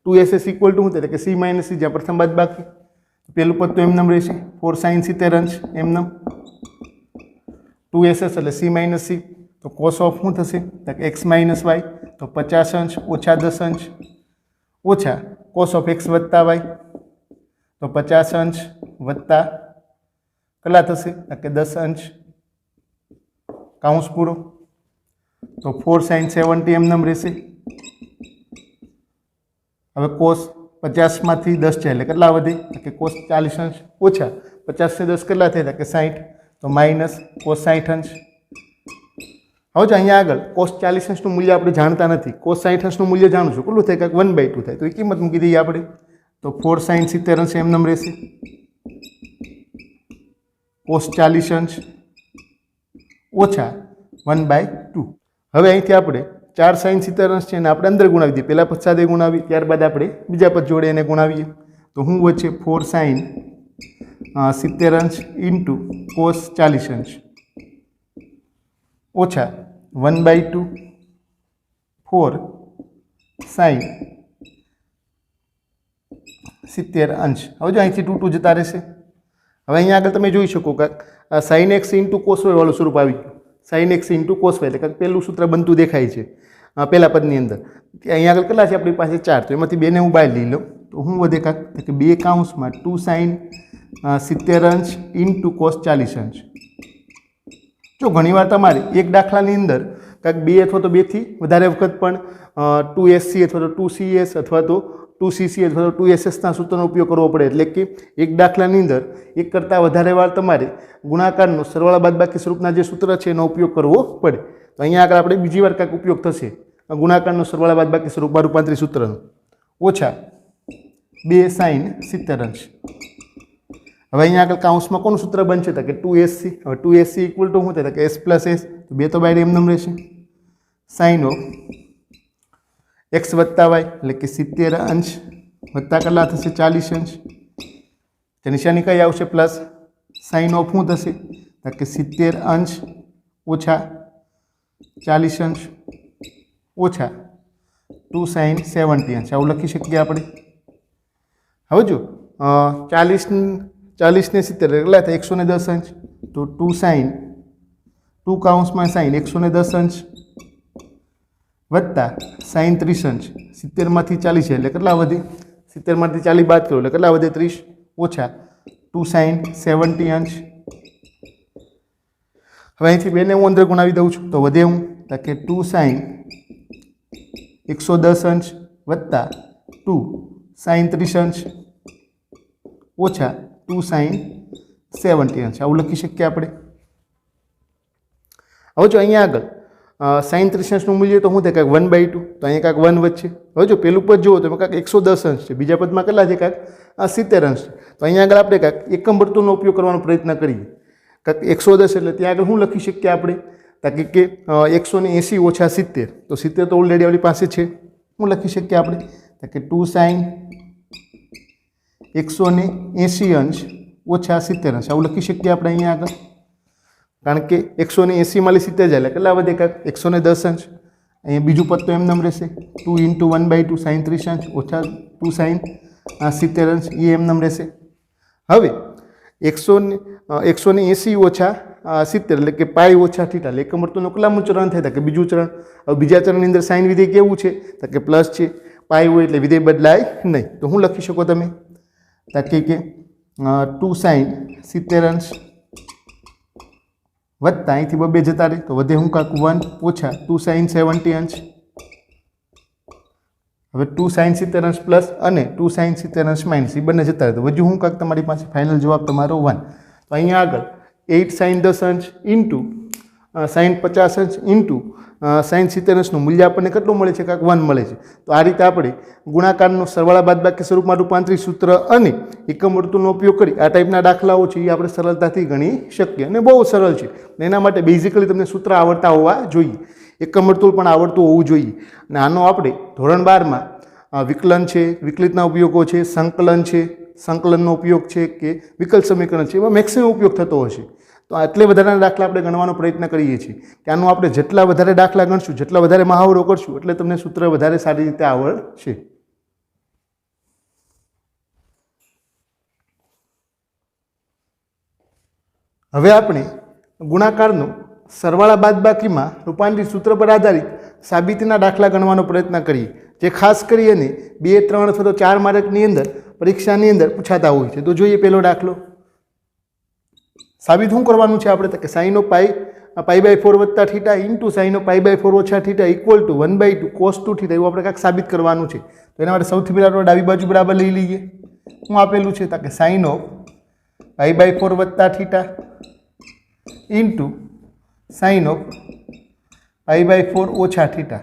2ss ઇક્વલ ટુ શું થાય? કે c માઇનસ c, જ્યાં પ્રથમ બાદ બાકી, પેલું પદ તો એમનામ રહેશે. 4 sin 70 અંશ એમનામ, 2ss એટલે c માઇનસ c, તો cos ઓફ શું થશે? તો કે x માઇનસ y, તો 50 અંશ ઓછા 10 અંશ ઓછા cos ઓફ x વત્તા y, તો 50 અંશ વત્તા કેટલા થશે? તો કે 10 અંશ, કાઉન્સ પૂરો. તો 4 sin 70 એમનામ રહેશે. હવે cos 50 માંથી 10 છે એટલે કેટલા વધે? તો કે cos 40 અંશ ઓછા 50 ને 10 કેટલા થાય? કે 60, તો માઇનસ cos 60 અંશ. હવે જો અહીંયા આગળ cos 40 અંશનું મૂલ્ય આપણે જાણતા નથી, cos 60 અંશનું મૂલ્ય જાણું છું, કેટલું થાય? કે 1/2 થાય. તો એ કિંમત મૂકી દઈએ આપણે. તો 4 sin 70 અંશ એમનામ રહેશે, cos 40 અંશ ઓછા 1/2. હવે અહીંથી આપણે 4 sin 70 અંશ છે એને આપણે અંદર ગુણાવી દઈએ. પહેલાં પદ સાથે ગુણાવી, ત્યારબાદ આપણે બીજા પદ જોડે એને ગુણાવીએ. તો શું વચ્ચે? 4 sin 70 અંશ ઇન્ટુ cos 40 અંશ ઓછા 1/2 4 sin 70 અંશ. હવે જો અહીંથી 2 જતા રહેશે. હવે અહીંયા આગળ તમે જોઈ શકો કે sin x into cos y વાળું સ્વરૂપ આવી ગયું. sin x into cos y એટલે પહેલું સૂત્ર બનતું દેખાય છે પહેલા પદની અંદર. અહીંયા આગળ કેટલા છે આપણી પાસે? 4, તો એમાંથી 2 ને હું બહાર લઈ લઉં તો હું વધે કાંક? કે 2 કાઉન્સમાં 2 sin 70 અંશ ઇન્ટુ cos 40 અંશ. જો ઘણીવાર તમારે એક દાખલાની અંદર કાંઈક 2 અથવા તો 2 થી વધારે વખત પણ 2sc અથવા તો 2cs અથવા તો 2cc અથવા તો 2ss સૂત્રનો ઉપયોગ કરવો પડે. એટલે કે એક દાખલાની અંદર એક કરતાં વધારે વાર તમારે ગુણાકારનો સરવાળા બાદબાકી સ્વરૂપના જે સૂત્ર છે એનો ઉપયોગ કરવો પડે. તો અહીંયા આગળ આપણે બીજી વાર કાંઈક ઉપયોગ થશે ગુણાકારનો સરવાળા બાદબાકી સ્વરૂપમાં રૂપાંતરી સૂત્રનો, ઓછા 2 sin 70 અંશ. હવે અહીંયા આગળ કાઉન્સમાં કોનું સૂત્ર બનશે? તો કે 2sc. હવે 2sc ઇક્વલ ટુ શું થાય? કે s પ્લસ s, તો 2 તો બહાર એમનેમ રહેશે. સાઇન ઓફ એક્સ વત્તા વાય એટલે કે 70 અંશ વત્તા કેટલા થશે 40 અંશ, તો નિશાની કઈ આવશે પ્લસ, સાઇન ઓફ શું થશે તો કે 70 અંશ ઓછા 40 અંશ ઓછા 2 sin 70 અંશ, આવું લખી શકીએ આપણે. હવે જો 40 ને 70 કેટલા થાય 110 અંશ, તો 2 sin 2 કાઉન્સમાં sin 110 અંશ વત્તા sin 30 અંશ, 70 માંથી 40 છે એટલે કેટલા વધે, 70 માંથી 40 બાદ કરો એટલે કેટલા વધે 30 ઓછા 2 sin 70 અંશ. હવે અહીંથી બેને હું અંદર ગુણાવી દઉં છું તો વધે હું તો કે 2 sin 110 અંશ વત્તા 2 sin 30 અંશ ઓછા 2 sin 70 અંશ, આવું લખી શકીએ આપણે. હવે જો અહીંયા આગળ sin 30 અંશનું મૂલ્ય તો શું થાય કાંઈક 1/2, તો અહીંયા કાંઈક 1 વચ્ચે. હવે જો પેલું પદ જુઓ તો કાંઈક 110 અંશ છે, બીજા પદમાં કેટલા છે કાંઈક 70 અંશ છે, તો અહીંયા આગળ આપણે કાંઈક એકમ વર્તુળનો ઉપયોગ કરવાનો પ્રયત્ન કરીએ. કાંઈક 110 એટલે ત્યાં આગળ શું લખી શકીએ આપણે તાકી કે 180 ઓછા 70, તો 70 તો ઓલરેડી આપણી પાસે છે, શું લખી શકીએ આપણે કે 2 sin 180 અંશ ઓછા 70 અંશ, આવું લખી શકીએ આપણે અહીંયા આગળ. કારણ કે 180 માં 70 જાય એટલે કેટલા વધે કાંઈક 110 અંશ. અહીંયા બીજું પદ તો એમનેમ રહેશે 2 × 1/2 sin 30 અંશ ઓછા 2 sin 70 અંશ, એ એમનેમ રહેશે. હવે 180 ઓછા 70 એટલે કે પાઈ ઓછા થીટા, એટલે એકમ વર્તુળનું કેટલામું ચરણ થાય કે બીજું ચરણ. હવે બીજા ચરણની અંદર સાઇન વિધેય કેવું છે તો કે પ્લસ છે, પાઈ હોય એટલે વિધેય બદલાય નહીં, તો શું લખી શકો તમે તાકી કે 2 sin 70 અંશ વત્તા અહીંથી બબે જતા રહે તો વધે હું કાંક 1 ઓછા 2 sin 70 અંશ. હવે 2 sin 70 અંશ પ્લસ અને 2 sin 70 અંશ માઇનસ, એ બંને જતા રહે તો વધ્યું હું કાંક તમારી પાસે ફાઇનલ જવાબ તમારો 1. તો અહીંયા આગળ 8 sin 10 અંશ ઇન્ટુ sin 50 અંશ ઇન્ટુ sin 70 અંશનું મૂલ્ય આપણને કેટલું મળે છે કાંક 1 મળે છે. તો આ રીતે આપણે ગુણાકારનો સરવાળા બાદબાકી સ્વરૂપમાં રૂપાંતરિત સૂત્ર અને એકમ વર્તુળનો ઉપયોગ કરી આ ટાઈપના દાખલાઓ છે એ આપણે સરળતાથી ગણી શકીએ અને બહુ સરળ છે. એના માટે બેઝિકલી તમને સૂત્ર આવડતા હોવા જોઈએ, એકમ વર્તુળ પણ આવડતું હોવું જોઈએ. અને આનો આપણે ધોરણ 12માં વિકલન છે, વિકલિતના ઉપયોગો છે, સંકલન છે, સંકલનનો ઉપયોગ છે કે વિકલ સમીકરણ છે, એમાં મેક્સિમમ ઉપયોગ થતો હશે. તો આટલે વધારાના દાખલા આપણે ગણવાનો પ્રયત્ન કરીએ છીએ કે આનું આપણે જેટલા વધારે દાખલા ગણશું, જેટલા વધારે મહાવરો કરશું એટલે તમને સૂત્ર વધારે સારી રીતે આવડશે. હવે આપણે ગુણાકારનો સરવાળા બાદબાકીમાં રૂપાંતરિત સૂત્ર પર આધારિત સાબિતીના દાખલા ગણવાનો પ્રયત્ન કરીએ, જે ખાસ કરીને 2, 3 અથવા તો 4 માર્કની અંદર પરીક્ષાની અંદર પૂછાતા હોય છે. તો જોઈએ પહેલો દાખલો. સાબિત શું કરવાનું છે આપણે તો કે sin of π/4 વત્તા થીટા ઇન્ટુ sin of π/4 ઓછા theta equal to 1/2 cos 2 theta, એવું આપણે કાંઈક સાબિત કરવાનું છે. તો એના માટે સૌથી પહેલાં ડાબી બાજુ બરાબર લઈ લઈએ. શું આપેલું છે તો કે sin of π/4 વત્તા થીટા ઇન્ટુ sin of π/4 ઓછા થીટા.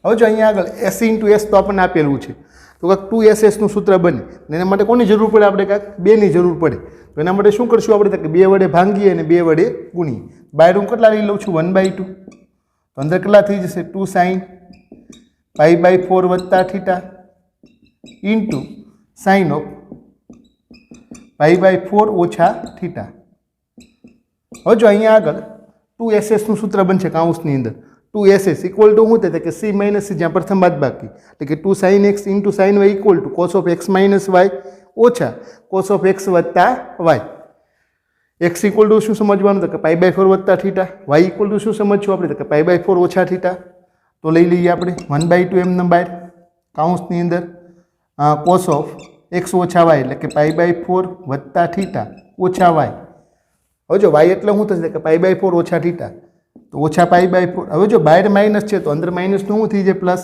હવે જો અહીંયા આગળ s × s તો આપણને આપેલું છે, તો કાંઈક 2ss નું સૂત્ર બને. એના માટે કોની જરૂર પડે આપણે કાંઈક 2 ની જરૂર પડે. તો એના માટે શું કરશું આપણે કે 2 વડે ભાંગીએ અને 2 વડે ગુણીએ. બહાર હું કેટલા લઈ લઉં છું 1/2, તો અંદર કેટલા થઈ જશે 2 sin π/4 વત્તા થીટા ઇન્ટુ sin of π/4 ઓછા થીટા. હવે જો અહીંયા આગળ 2ss નું સૂત્ર બનશે કાઉન્સની અંદર. 2ss ઇક્વલ ટુ શું થાય કે c માઇનસ c, જ્યાં પ્રથમ બાદબાકી એટલે કે 2 sin x into sin y equal to cos of x minus y ઓછા cos of x વત્તા y. x ઇક્વલ ટુ શું સમજવાનું તો કે π/4 વત્તા થીટા, y ઇક્વલ ટુ શું સમજશું આપણે તો કે π/4 ઓછા થીટા. તો લઈ લઈએ આપણે 1/2 એમ નંબર કાઉન્સની અંદર cos of x ઓછા y એટલે કે π/4 વત્તા થીટા ઓછા y. હવે જો y એટલે શું થશે કે π/4 ઓછા થીટા, તો ઓછા π/4. હવે જો બહાર માઇનસ છે તો અંદર માઇનસનું શું થઈ જાય પ્લસ,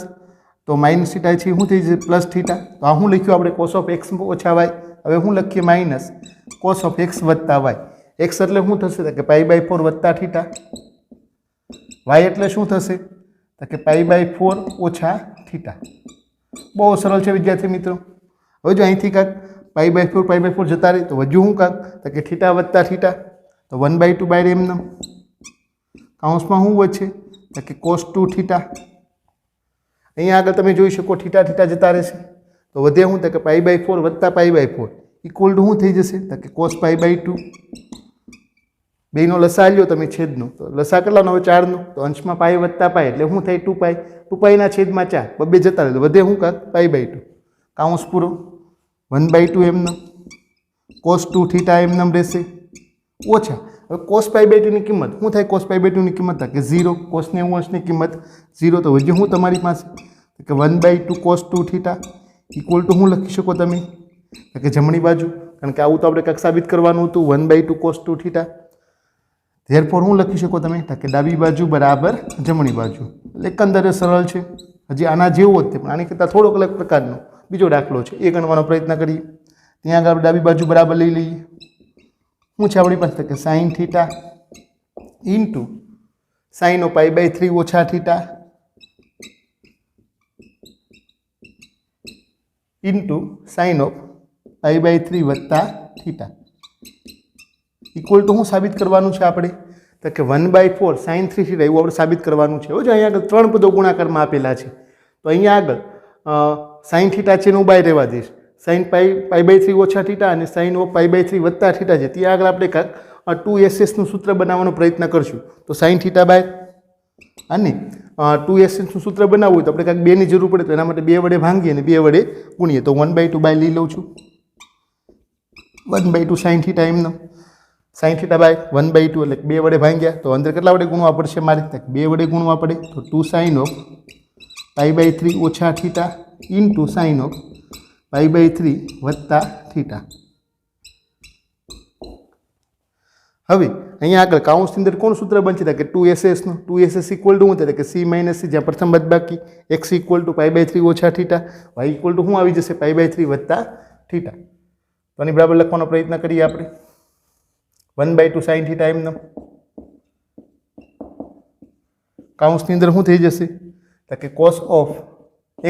તો માઇનસ થીટા છે શું થઈ જાય પ્લસ થીટા. તો આ શું લખ્યું આપણે cos of x ઓછા y. હવે શું લખીએ માઇનસ cos of x વત્તા y. x એટલે શું થશે કે π/4 વત્તા થીટા, y એટલે શું થશે તો કે π/4 ઓછા થીટા. બહુ સરળ છે વિદ્યાર્થી મિત્રો. હવે જો અહીંથી કાંઈક π/4 જતા રહે તો વધ્યું શું કાંક તો કે થીટા વત્તા થીટા, તો 1/2 બહાર એમને કાઉન્સમાં શું વધશે કે cos 2 થીટા। અહીંયા આગળ તમે જોઈ શકો થીટા થીટા જતા રહેશે તો વધે શું તો કે π/4 વત્તા π/4 ઇક્વલ ટુ શું થઈ જશે તો કે cos π/2। બેનો લસા લ્યો તમે છેદનો તો લસા કેટલાનો હવે 4નો તો અંશમાં π વત્તા π એટલે શું થાય 2π 2π ના છેદમાં 4 બબે જતા રહે તો વધે શું કાક π/2 કાઉન્સ પૂરો 1/2 એમને cos 2 થીટા એમને રહેશે ઓછા હવે cos π/2 ની કિંમત શું થાય cos π/2 ની કિંમત કે 0 cos 90 અંશની કિંમત 0 તો હજી હું તમારી પાસે કે 1/2 cos 2 થીટા ઇક્વલ ટુ શું લખી શકો તમે કે જમણી બાજુ કારણ કે આવું તો આપણે કાંઈક સાબિત કરવાનું હતું 1/2 cos 2 થીટા ધેરફોર શું લખી શકો તમે કે ડાબી બાજુ બરાબર જમણી બાજુ એટલે એકંદરે સરળ છે હજી આના જેવો જ તે પણ આની કરતાં થોડોક અલગ પ્રકારનો બીજો દાખલો છે એ ગણવાનો પ્રયત્ન કરીએ ત્યાં આગળ ડાબી બાજુ બરાબર લઈ લઈએ શું છે આપણી પાસે કે sin theta into sin of π/3 ઓછા થીટા ઇન્ટુ sin ઓફ π/3 વત્તા થીટા ઇક્વલ ટુ શું સાબિત કરવાનું છે આપણે તો કે 1/4 sin 3 થીટા એવું આપણે સાબિત કરવાનું છે જો અહીંયા આગળ 3 પદો ગુણાકારમાં આપેલા છે તો અહીંયા આગળ sin થીટા છે એનું બાય રહેવા દઈશ sin π/3 ઓછા થીટા અને sin ઓફ π/3 વત્તા થીટા છે ત્યાં આગળ આપણે કાંક 2ss નું સૂત્ર બનાવવાનો પ્રયત્ન કરશું તો sin થીટા બાય અને 2ss નું સૂત્ર બનાવવું હોય તો આપણે કાંક 2 ની જરૂર પડે તો એના માટે 2 વડે ભાંગીએ અને 2 વડે ગુણીએ તો 1/2 બાય લઈ લઉં છું 1/2 sin થીટા એમનો sin થીટા બાય 1/2 એટલે 2 વડે ભાંગ્યા તો અંદર કેટલા વડે ગુણવા પડશે મારે 2 વડે ગુણવા પડે તો 2 sin ઓફ π/3 ઓછા થીટા ઇન્ટુ sin ઓફ π/3 વત્તા થીટા। હવે અહીંયા આગળ કાઉન્સની અંદર કોણ સૂત્ર બનશે કે 2ss નું 2ss ઇક્વલ ટુ શું થાય કે c માઇનસ c જ્યાં પ્રથમ બાદબાકી x ઇક્વલ ટુ π/3 ઓછા થીટા y ઇક્વલ ટુ શું આવી જશે π/3 વત્તા થીટા તો આની બરાબર લખવાનો પ્રયત્ન કરીએ આપણે 1/2 sin થીટા એમનો કાઉન્સની અંદર શું થઈ જશે તો કે cos ઓફ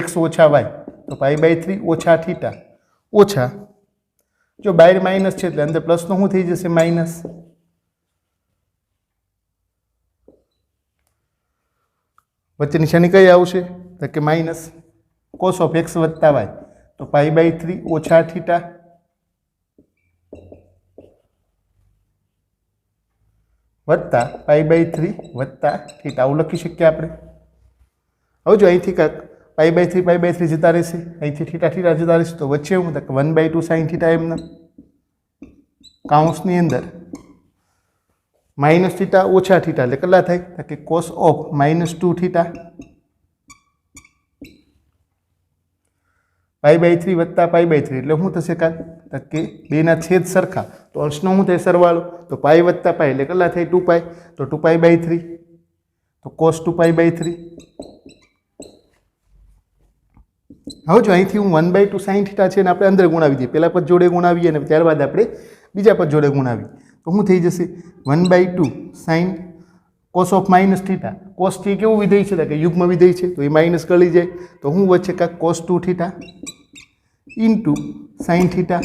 x ઓછા y તો π/3 ઓછા થીટા ઓછા જો બહાર માઇનસ છે એટલે અંદર પ્લસનો શું થઈ જશે માઇનસ વચ્ચે નિશાની કઈ આવશે તો કે માઇનસ cos ઓફ x વત્તા y તો π/3 ઓછા થીટા વત્તા π/3 વત્તા થીટા આવું લખી શકીએ આપણે હવે જો અહીંથી કાંક π/3 જતા રહેશે અહીંથી થીટા થીટા જતા રહેશે તો વચ્ચે હું તો 1/2 sin થીટા એમને કાઉન્સની અંદર માઇનસ થીટા ઓછા થીટા એટલે કેટલા થાય કે cos ઓફ -2 થીટા π/3 વત્તા π/3 એટલે શું થશે કાંક કે બેના છેદ સરખા તો અંશનો શું થાય સરવાળો તો π વત્તા π એટલે કેટલા થાય 2π તો 2π/3 તો cos 2π/3 હવે જો અહીંથી હું 1/2 sin થીટા છે ને આપણે અંદર ગુણાવી દઈએ પહેલા પદ જોડે ગુણાવીએ અને ત્યારબાદ આપણે બીજા પદ જોડે ગુણાવીએ તો શું થઈ જશે 1/2 sin cos of -θ cos t કેવું વિધેય છે કે યુગ્મ વિધેય છે તો એ માઇનસ ગળી જાય તો હું વચ્ચે કાંક cos 2 θ ઇન્ટુ sin થીટા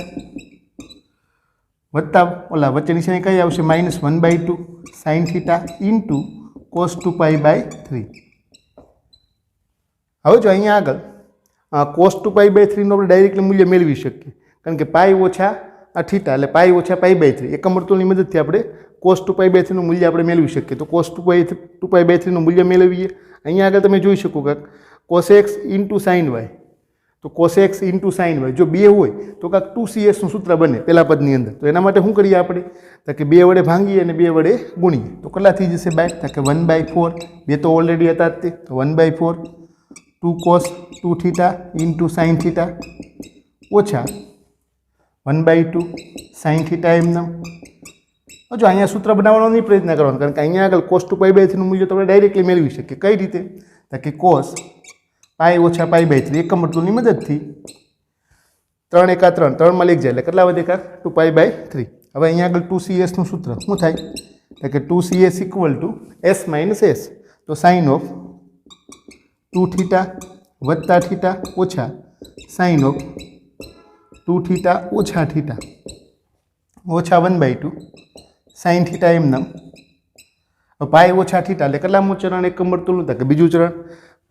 વત્તા ઓલા વચ્ચે નિશાની કઈ આવશે -1/2 sin થીટા ઇન્ટુ cos 2π/3 હવે જો અહીંયા આગળ cos 2π/3 નું આપણે ડાયરેક્ટલી મૂલ્ય મેળવી શકીએ કારણ કે પાઈ ઓછા થીટા એટલે પાઈ ઓછા π/3 એકમ વર્તુળની મદદથી આપણે cos 2π/3 નું મૂલ્ય આપણે મેળવી શકીએ તો cos 2π/3 નું મૂલ્ય મેળવીએ અહીંયા આગળ તમે જોઈ શકો કે cos x into sin y તો cos x into sin y જો 2 હોય તો કાંક 2cs નું સૂત્ર બને પહેલા પદની અંદર તો એના માટે શું કરીએ આપણે તો કે 2 વડે ભાંગીએ અને 2 વડે ગુણીએ તો કેટલા થઈ જશે બાય તો કે 1/4 બે તો ઓલરેડી હતા તે તો 1/4 2 cos 2 theta into sin theta ઓછા 1/2 sin થીટા એમનો જો અહીંયા સૂત્ર બનાવવાનો નહીં પ્રયત્ન કરવાનો કારણ કે અહીંયા આગળ cos 2π/3 નું મૂલ્ય તો આપણે ડાયરેક્ટલી મેળવી શકીએ કઈ રીતે તો કે cos પાઈ ઓછા π/3 એકમ વર્તુળની મદદથી 3 એકા 3 3 માં લઈ જાય એટલે કેટલા વધે કાંક 2π/3 હવે અહીંયા આગળ 2cs નું સૂત્ર શું થાય તો કે 2cs equal to s minus s તો sin ઓફ 2 થીટા વત્તા થીટા ઓછા sin ઓફ 2 થીટા ઓછા થીટા ઓછા 1/2 sin થીટા એમના હવે પાઈ ઓછા થીટા એટલે કેટલામું ચરણ એકમ વર્તુળનું? તો કે બીજું ચરણ.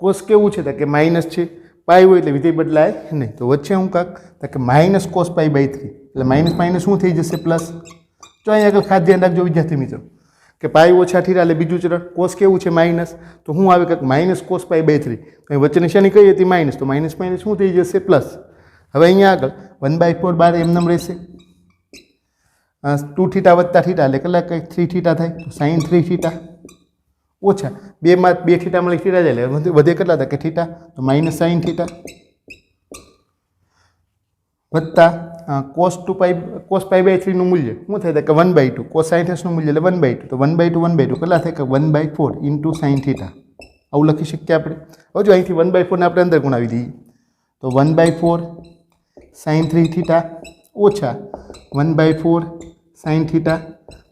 કોસ કેવું છે? તો કે માઇનસ છે. પાઈ હોય એટલે વિધેય બદલાય નહીં. તો વચ્ચે હું કાંક તો કે માઇનસ કોસ પાઈ બાય 3 એટલે માઇનસ માઇનસ શું થઈ જશે? પ્લસ. તો અહીં આગળ ખાસ ધ્યાન રાખજો વિદ્યાર્થી મિત્રો કે પાઈ ઓછા થીટા એટલે બીજું ચરણ. કોસ કેવું છે? માઇનસ. તો હું આવે કાંક માઇનસ કોસ પાઈ બાય 3. અહીં વચ્ચે નિશાની કઈ હતી? માઇનસ. તો માઇનસ માઇનસ શું થઈ જશે? પ્લસ. હવે અહીંયા આગળ 1/4 બાર એમનેમ રહેશે. 2 થીટા વત્તા થીટા એટલે કેટલા? કંઈક 3 થીટા થાય. તો સાઇન 3 થીટા ઓછા 2 થીટા મળી થીટા જાય એટલે વધે કેટલા હતા? કે થીટા. તો માઇનસ સાઇન થીટા વત્તા કોસ પાઈ બાય 3 નું મૂલ્ય શું થાય? કે 1/2. કોસ સાઇન થીટાનું મૂલ્ય એટલે 1/2. તો 1/2 કેટલા થાય? કે 1/4 ઇન્ટુ સાઇન થીટા. આવું લખી શકીએ આપણે. હવે જો અહીંથી 1/4 ને આપણે અંદર ગુણાવી દઈએ તો 1/4 સાઇન 3 થીટા ઓછા 1/4 સાઇન થીટા.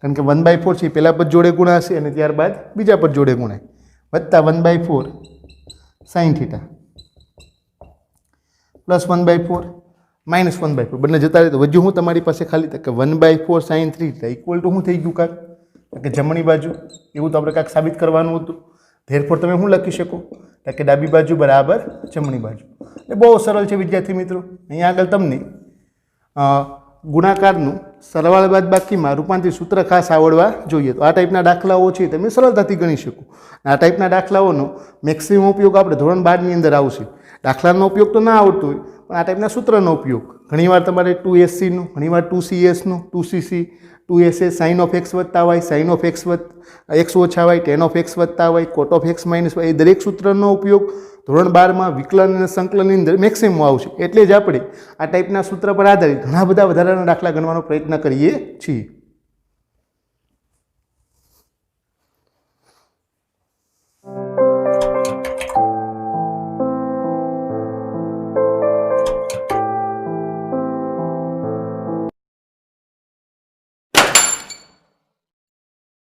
કારણ કે 1/4 છે પહેલા પદ જોડે ગુણાશે અને ત્યારબાદ બીજા પદ જોડે ગુણાય વત્તા 1/4 સાઇન થીટા પ્લસ 1/4 માઇનસ 1/4 બંને જતા રહે તો વધ્યું હું તમારી પાસે ખાલી કે 1/4 સાઇન 3 થીટા ઇક્વલ ટુ શું થઈ ગયું? કાંક કે જમણી બાજુ. એવું તો આપણે કાંઈક સાબિત કરવાનું હતું. ધેરફોર તમે શું લખી શકો? કે ડાબી બાજુ બરાબર જમણી બાજુ. એ બહુ સરળ છે વિદ્યાર્થી મિત્રો. અહીંયા આગળ તમને ગુણાકારનું સરવાળા બાદબાકીમાં રૂપાંતરિત સૂત્ર ખાસ આવડવા જોઈએ. તો આ ટાઈપના દાખલાઓ છે તમે સરળતાથી ગણી શકો. આ ટાઈપના દાખલાઓનો મેક્સિમમ ઉપયોગ આપણે ધોરણ 12ની અંદર આવશે. દાખલાનો ઉપયોગ તો ના આવડતો હોય પણ આ ટાઈપના સૂત્રનો ઉપયોગ ઘણીવાર તમારે 2SCનું, ઘણીવાર 2CS નું, 2CC, 2SS sine of x વત્તા y, sine of x x ઓછા વાય, ટેન ઓફ એક્સ વત્તા y, cot of x minus y, એ દરેક સૂત્રનો ઉપયોગ ધોરણ 12માં વિકલન અને સંકલનની અંદર મેક્સિમમ આવશે. એટલે જ આપણે આ ટાઈપના સૂત્ર પર આધારિત ઘણા બધા વધારાના દાખલા ગણવાનો પ્રયત્ન કરીએ છીએ.